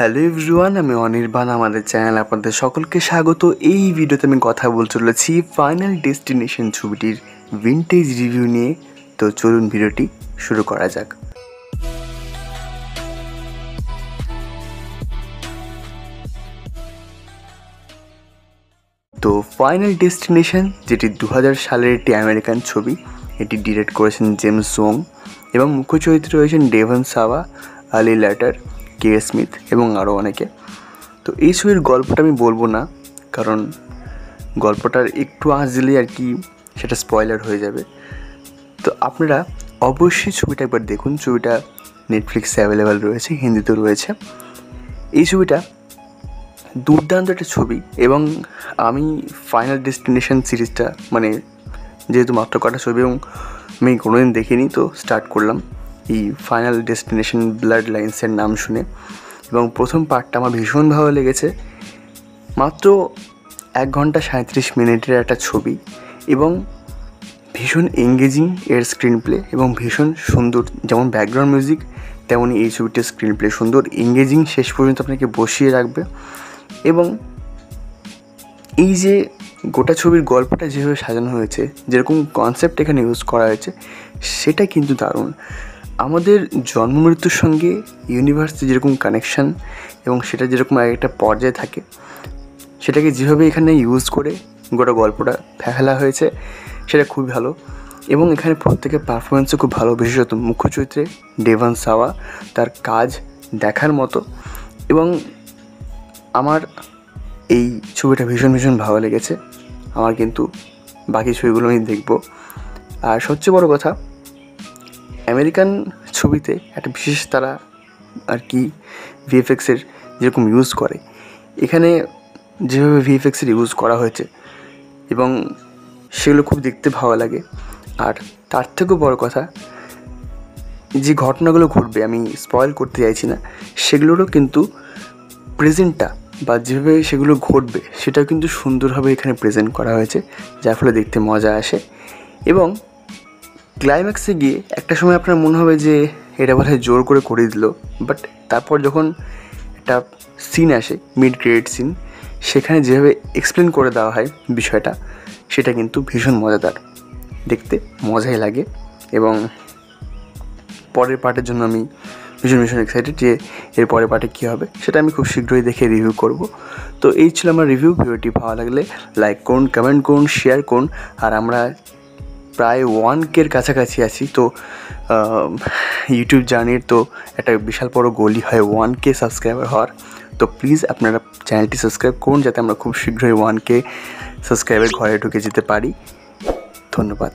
Hello everyone, আমি অনির্বাণ। আমাদের channel আপনাদের সকলকে স্বাগত। এই ভিডিওতে আমি কথা বলতে চলেছি ফাইনাল ডেস্টিনেশন ছবিটির ভিনটেজ রিভিউ নিয়ে। তো চলুন ভিডিওটি শুরু করা যাক। তো ফাইনাল ডেস্টিনেশন, যেটি 2000 সালের একটি আমেরিকান ছবি, এটি ডিরেক্ট করেছেন জেমস ওং এবং মুখ্য চরিত্রে রয়েছেন ডেভন সাওয়া, আলি ল্যাটার, কে স্মিথ এবং আরও অনেকে। তো এই ছবির গল্পটা আমি বলবো না, কারণ গল্পটার একটু আঁচ দিলেই আর কি সেটা স্পয়লার হয়ে যাবে। তো আপনারা অবশ্যই ছবিটা একবার দেখুন। ছবিটা নেটফ্লিক্সে অ্যাভেলেবেল রয়েছে, হিন্দিতেও রয়েছে। এই ছবিটা দুর্দান্ত একটা ছবি এবং আমি ফাইনাল ডেস্টিনেশন সিরিজটা যেহেতু মাত্র কটা ছবি এবং আমি কোনোদিন দেখিনি, তো স্টার্ট করলাম এই ফাইনাল ডেস্টিনেশন ব্লাড লাইন্সের নাম শুনে। এবং প্রথম পার্টটা আমার ভীষণ ভালো লেগেছে। মাত্র 1 ঘন্টা 37 মিনিটের একটা ছবি এবং ভীষণ এঙ্গেজিং এর স্ক্রিন প্লে এবং ভীষণ সুন্দর। যেমন ব্যাকগ্রাউন্ড মিউজিক, তেমনই এই ছবিটির স্ক্রিন প্লে সুন্দর, এঙ্গেজিং, শেষ পর্যন্ত আপনাকে বসিয়ে রাখবে। এবং এই যে গোটা ছবির গল্পটা যেভাবে সাজানো হয়েছে, যেরকম কনসেপ্ট এখানে ইউজ করা হয়েছে, সেটা কিন্তু দারুণ। আমাদের জন্ম মৃত্যুর সঙ্গে ইউনিভার্সে যেরকম কানেকশান এবং সেটা যেরকম একটা পর্যায়ে থাকে, সেটাকে যেভাবে এখানে ইউজ করে গোটা গল্পটা ফেলা হয়েছে, সেটা খুবই ভালো। এবং এখানে প্রত্যেকের পারফরমেন্সও খুব ভালো, বিশেষত মুখ্য চরিত্রে ডেভন সাওয়া, তার কাজ দেখার মতো। এবং আমার এই ছবিটা ভীষণ ভালো লেগেছে। আমার কিন্তু বাকি ছবিগুলো আমি দেখব। আর সবচেয়ে বড় কথা, আমেরিকান ছবিতে একটা বিশেষ তারা আর কি ভিএফএক্সের যেরকম ইউজ করে, এখানে যেভাবে ভিএফএক্সের ইউজ করা হয়েছে এবং সেগুলো খুব দেখতে ভালো লাগে। আর তার থেকেও বড় কথা, যে ঘটনাগুলো ঘটবে, আমি স্পয়েল করতে চাইছি না, সেগুলোরও কিন্তু প্রেজেন্টটা বা যেভাবে সেগুলো ঘটবে সেটাও কিন্তু সুন্দরভাবে এখানে প্রেজেন্ট করা হয়েছে, যার ফলে দেখতে মজা আসে। এবং ক্লাইম্যাক্সে গিয়ে একটা সময় আপনার মনে হবে যে এটা বোধহয় জোর করে দিল, বাট তারপর যখন একটা সিন আসে, মিড ক্রেডিট সিন, সেখানে যেভাবে এক্সপ্লেন করে দেওয়া হয় বিষয়টা, সেটা কিন্তু ভীষণ মজাদার, দেখতে মজাই লাগে। এবং পরের পার্টের জন্য আমি ভীষণ এক্সাইটেড যে এর পরের পার্টে কী হবে, সেটা আমি খুব শীঘ্রই দেখে রিভিউ করব। তো এই ছিল আমার রিভিউ। ভিডিওটি ভালো লাগলে লাইক করুন, কমেন্ট করুন, শেয়ার করুন। আর আমরা প্রায় 1K কাছাকাছি আছি। তো ইউটিউব জার্নির তো একটা বিশাল বড় গোলই হয় 1K সাবস্ক্রাইবার হওয়ার। তো প্লিজ আপনারা চ্যানেলটি সাবস্ক্রাইব করুন, যাতে আমরা খুব শীঘ্রই 1K সাবস্ক্রাইবার ঘরে ঢুকে যেতে পারি। ধন্যবাদ।